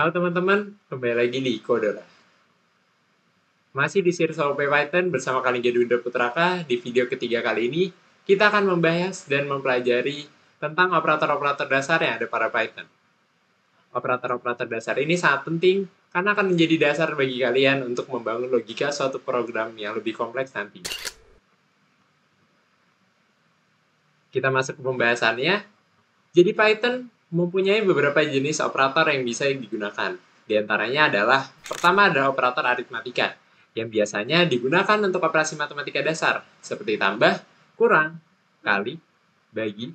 Halo teman-teman, kembali lagi di Kodora. Masih di series OP Python bersama kalian Gedunda Putraka. Di video ketiga kali ini, kita akan membahas dan mempelajari tentang operator-operator dasar yang ada pada Python. Operator-operator dasar ini sangat penting karena akan menjadi dasar bagi kalian untuk membangun logika suatu program yang lebih kompleks nanti. Kita masuk ke pembahasannya. Jadi Python mempunyai beberapa jenis operator yang bisa digunakan. Di antaranya adalah, pertama adalah operator aritmatika, yang biasanya digunakan untuk operasi matematika dasar, seperti tambah, kurang, kali, bagi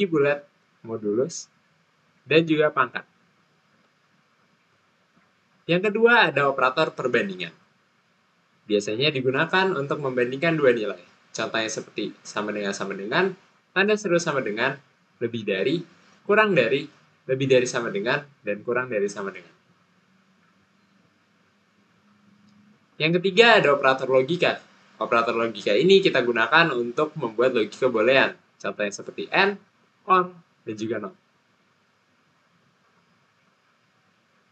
bulat, modulus, dan juga pangkat. Yang kedua ada operator perbandingan. Biasanya digunakan untuk membandingkan dua nilai. Contohnya seperti sama dengan, tanda seru sama dengan, lebih dari, kurang dari, lebih dari sama dengan, dan kurang dari sama dengan. Yang ketiga ada operator logika. Operator logika ini kita gunakan untuk membuat logika boolean. Contohnya seperti AND, OR, dan juga NOT.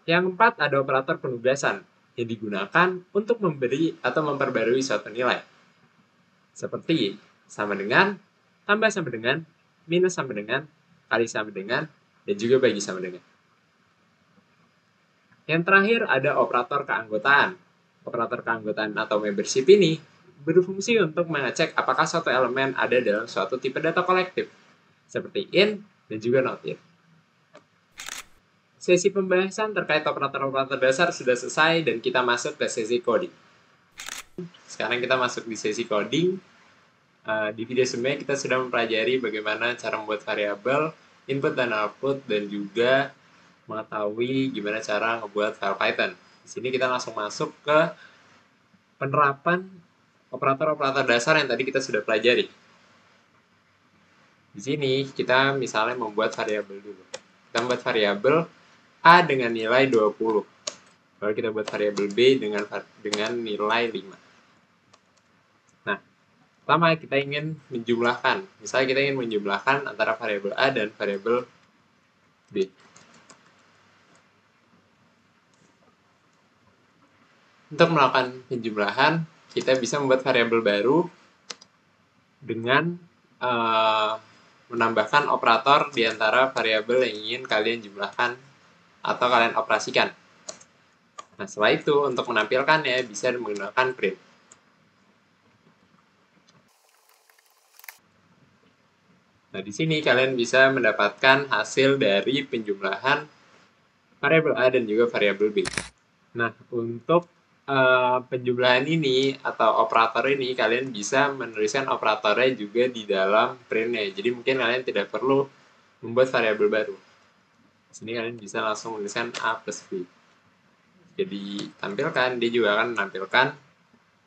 Yang keempat ada operator penugasan yang digunakan untuk memberi atau memperbarui suatu nilai. Seperti sama dengan, tambah sama dengan, minus sama dengan, kali sama dengan, dan juga bagi sama dengan. Yang terakhir ada operator keanggotaan. Operator keanggotaan atau membership ini berfungsi untuk mengecek apakah suatu elemen ada dalam suatu tipe data kolektif, seperti in dan juga not in. Sesi pembahasan terkait operator-operator dasar sudah selesai dan kita masuk ke sesi coding. Sekarang kita masuk di sesi coding. Di video sebelumnya kita sudah mempelajari bagaimana cara membuat variabel, input dan output, dan juga mengetahui gimana cara ngebuat file Python. Di sini kita langsung masuk ke penerapan operator-operator dasar yang tadi kita sudah pelajari. Di sini kita misalnya membuat variabel dulu. Kita membuat variabel A dengan nilai 20. Lalu kita buat variabel B dengan nilai 5. Nah, pertama kita ingin menjumlahkan. Misalnya kita ingin menjumlahkan antara variabel A dan variabel B. Untuk melakukan penjumlahan, kita bisa membuat variabel baru dengan menambahkan operator di antara variabel yang ingin kalian jumlahkan atau kalian operasikan. Nah, setelah itu untuk menampilkannya bisa menggunakan print. Nah, di sini kalian bisa mendapatkan hasil dari penjumlahan variabel A dan juga variabel B. Nah, untuk penjumlahan ini atau operator ini kalian bisa menuliskan operatornya juga di dalam printnya. Jadi mungkin kalian tidak perlu membuat variabel baru. Di sini kalian bisa langsung menuliskan A plus B. Jadi tampilkan, dia juga akan menampilkan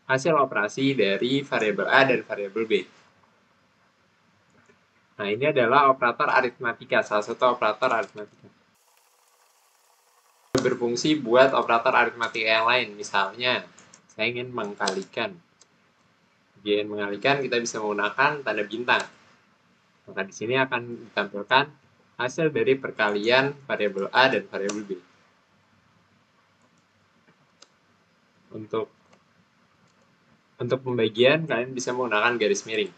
hasil operasi dari variabel A dan variabel B. Nah, ini adalah operator aritmatika, salah satu operator aritmatika. Berfungsi buat operator aritmatika yang lain. Misalnya, saya ingin mengkalikan. Jika ingin mengalikan, kita bisa menggunakan tanda bintang. Maka di sini akan ditampilkan hasil dari perkalian variabel A dan variabel B. Untuk pembagian, kalian bisa menggunakan garis miring.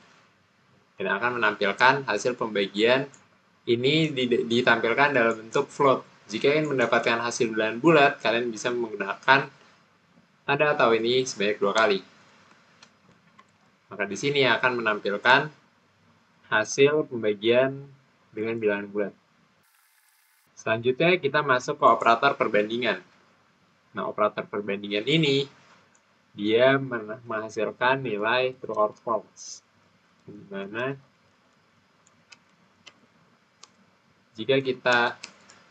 Dan akan menampilkan hasil pembagian ini ditampilkan dalam bentuk float. Jika ingin mendapatkan hasil bilangan bulat, kalian bisa menggunakan tanda atau ini sebanyak 2 kali. Maka di sini akan menampilkan hasil pembagian dengan bilangan bulat. Selanjutnya kita masuk ke operator perbandingan. Nah, operator perbandingan ini dia menghasilkan nilai true or false. Dimana jika kita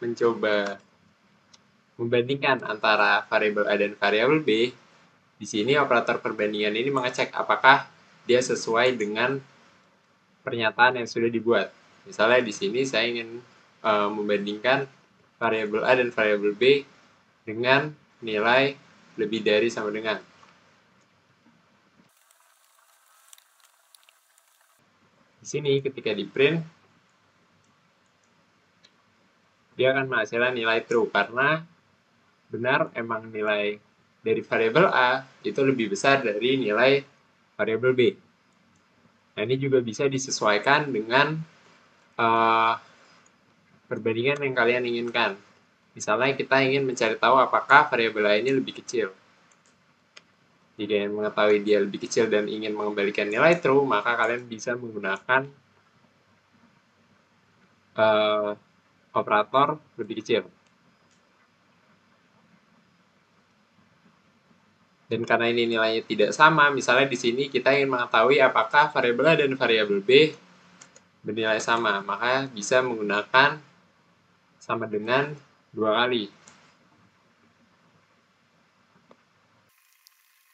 mencoba membandingkan antara variabel A dan variabel B, di sini operator perbandingan ini mengecek apakah dia sesuai dengan pernyataan yang sudah dibuat. Misalnya di sini saya ingin membandingkan variabel A dan variabel B dengan nilai lebih dari sama dengan. Di sini ketika di print, dia akan menghasilkan nilai true karena benar emang nilai dari variabel A itu lebih besar dari nilai variabel B. Nah, ini juga bisa disesuaikan dengan perbandingan yang kalian inginkan. Misalnya kita ingin mencari tahu apakah variabel A ini lebih kecil. Jika ingin mengetahui dia lebih kecil dan ingin mengembalikan nilai true, maka kalian bisa menggunakan operator lebih kecil. Dan karena ini nilainya tidak sama, misalnya di sini kita ingin mengetahui apakah variabel A dan variabel B bernilai sama, maka bisa menggunakan sama dengan 2 kali.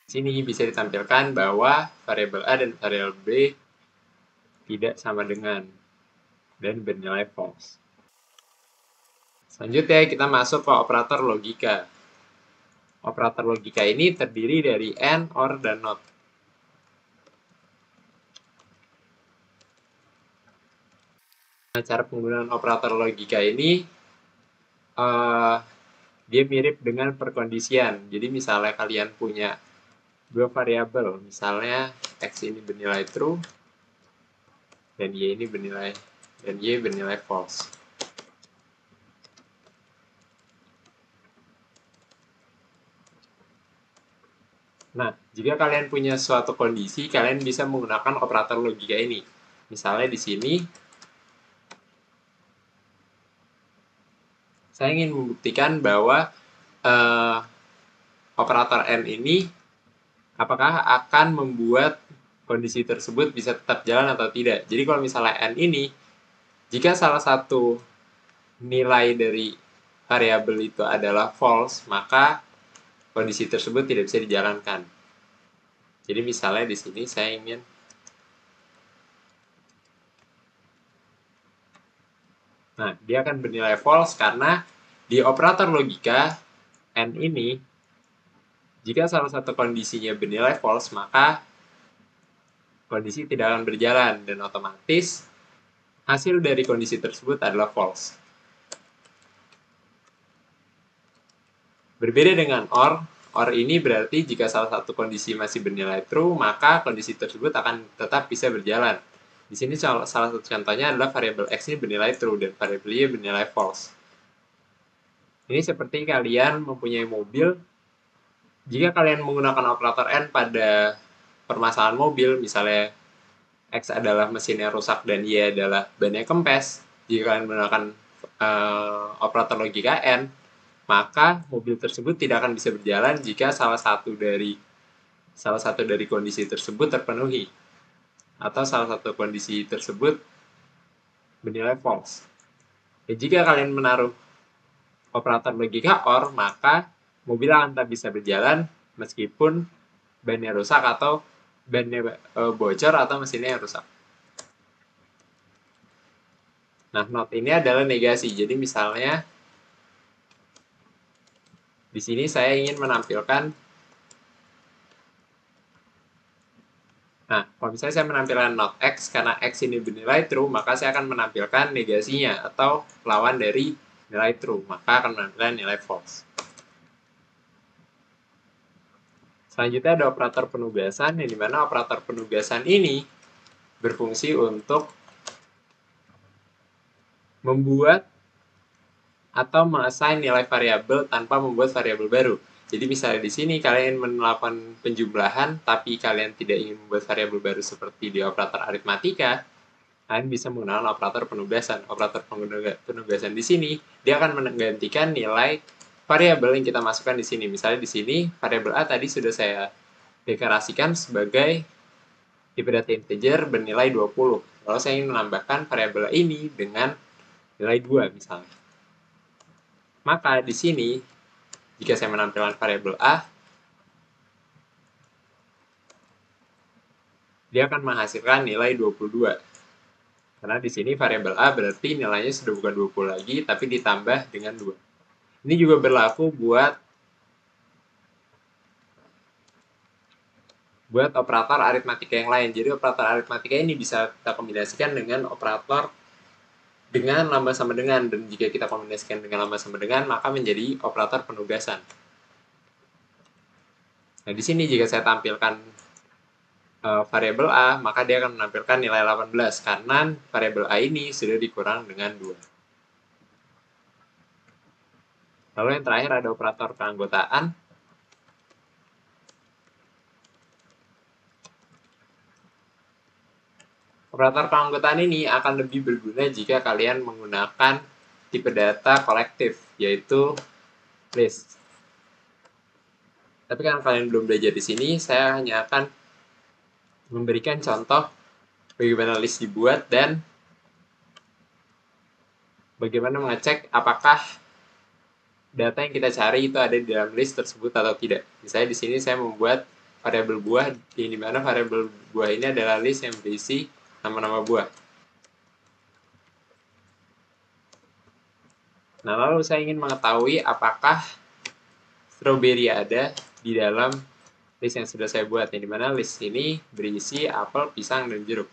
Di sini bisa ditampilkan bahwa variabel A dan variabel B tidak sama dengan dan bernilai false. Selanjutnya kita masuk ke operator logika. Operator logika ini terdiri dari AND, OR, dan NOT. Nah, cara penggunaan operator logika ini dia mirip dengan perkondisian. Jadi misalnya kalian punya dua variabel, misalnya X ini bernilai true dan Y ini bernilai false. Nah, jika kalian punya suatu kondisi, kalian bisa menggunakan operator logika ini. Misalnya di sini, saya ingin membuktikan bahwa operator N ini apakah akan membuat kondisi tersebut bisa tetap jalan atau tidak. Jadi kalau misalnya N ini, jika salah satu nilai dari variabel itu adalah false, maka kondisi tersebut tidak bisa dijalankan. Jadi misalnya di sini saya ingin dia akan bernilai false karena di operator logika N ini, jika salah satu kondisinya bernilai false, maka kondisi tidak akan berjalan dan otomatis hasil dari kondisi tersebut adalah false. Berbeda dengan OR ini berarti jika salah satu kondisi masih bernilai true, maka kondisi tersebut akan tetap bisa berjalan. Di sini salah satu contohnya adalah variabel X ini bernilai true dan variabel Y bernilai false. Ini seperti kalian mempunyai mobil, jika kalian menggunakan operator N pada permasalahan mobil, misalnya X adalah mesin yang rusak dan Y adalah ban yang kempes, jika kalian menggunakan operator logika N, maka mobil tersebut tidak akan bisa berjalan jika salah satu dari kondisi tersebut terpenuhi atau salah satu kondisi tersebut bernilai false. Dan jika kalian menaruh operator logika OR, maka mobil akan tak bisa berjalan meskipun bannya rusak atau bannya bocor atau mesinnya yang rusak. Nah, not ini adalah negasi. Jadi misalnya di sini saya ingin menampilkan, kalau misalnya saya menampilkan not X, karena X ini bernilai true, maka saya akan menampilkan negasinya, atau lawan dari nilai true, maka akan menampilkan nilai false. Selanjutnya ada operator penugasan, yang dimana operator penugasan ini berfungsi untuk membuat atau mengassign nilai variabel tanpa membuat variabel baru. Jadi misalnya di sini kalian melakukan penjumlahan, tapi kalian tidak ingin membuat variabel baru seperti di operator aritmatika, kalian bisa menggunakan operator penugasan. Operator penugasan di sini, dia akan menggantikan nilai variabel yang kita masukkan di sini. Misalnya di sini, variabel A tadi sudah saya deklarasikan sebagai tipe data integer bernilai 20. Lalu saya ingin menambahkan variabel ini dengan nilai 2 misalnya. Maka di sini, jika saya menampilkan variabel A, dia akan menghasilkan nilai 22. Karena di sini variabel A berarti nilainya sudah bukan 20 lagi, tapi ditambah dengan 2. Ini juga berlaku buat operator aritmatika yang lain. Jadi operator aritmatika ini bisa kita kombinasikan dengan operator dengan lambang sama dengan, dan jika kita kombinasikan dengan lambang sama dengan maka menjadi operator penugasan. Nah, di sini jika saya tampilkan variabel A, maka dia akan menampilkan nilai 18 karena variabel A ini sudah dikurang dengan 2. Lalu yang terakhir ada operator keanggotaan. Operator keanggotaan ini akan lebih berguna jika kalian menggunakan tipe data kolektif, yaitu list. Tapi karena kalian belum belajar di sini, saya hanya akan memberikan contoh bagaimana list dibuat dan bagaimana mengecek apakah data yang kita cari itu ada di dalam list tersebut atau tidak. Misalnya di sini saya membuat variabel buah, di mana variabel buah ini adalah list yang berisi nama-nama buah. Nah, lalu saya ingin mengetahui apakah strawberry ada di dalam list yang sudah saya buat, di mana list ini berisi apel, pisang, dan jeruk.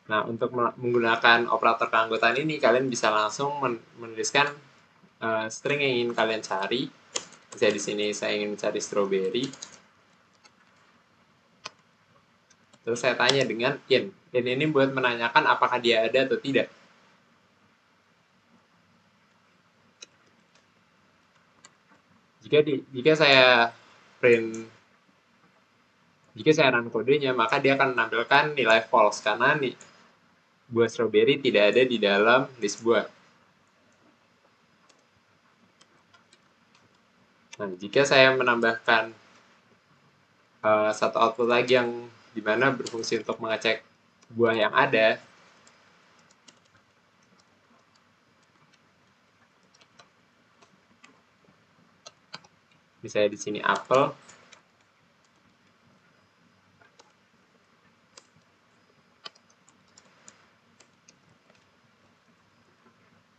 Nah, untuk menggunakan operator keanggotaan ini, kalian bisa langsung menuliskan string yang ingin kalian cari. Misalnya di sini saya ingin cari strawberry. Terus saya tanya dengan in. In ini buat menanyakan apakah dia ada atau tidak. Jika saya run kodenya, maka dia akan menampilkan nilai false karena buah strawberry tidak ada di dalam list buah. Nah, jika saya menambahkan satu output lagi yang dimana berfungsi untuk mengecek buah yang ada, misalnya di sini apel,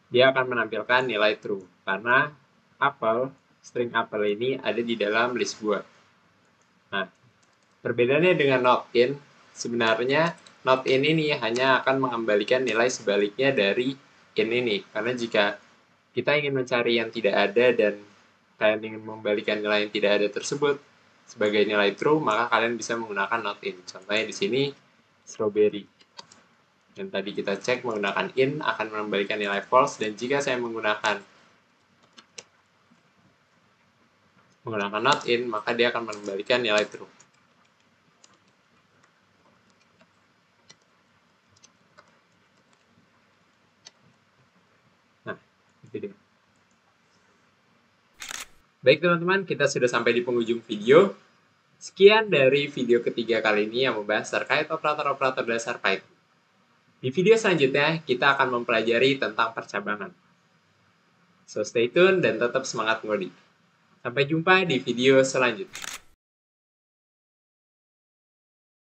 dia akan menampilkan nilai true karena apel, string apel ini ada di dalam list buah. Nah, perbedaannya dengan not in, sebenarnya not in ini hanya akan mengembalikan nilai sebaliknya dari in ini. Karena jika kita ingin mencari yang tidak ada dan kalian ingin membalikan nilai yang tidak ada tersebut sebagai nilai true, maka kalian bisa menggunakan not in. Contohnya di sini strawberry. Dan tadi kita cek menggunakan in akan mengembalikan nilai false, dan jika saya menggunakan not in, maka dia akan mengembalikan nilai true. Nah, itu dia. Baik teman-teman, kita sudah sampai di penghujung video. Sekian dari video ketiga kali ini yang membahas terkait operator-operator dasar Python. Di video selanjutnya, kita akan mempelajari tentang percabangan. So, stay tune dan tetap semangat ngoding. Sampai jumpa di video selanjutnya.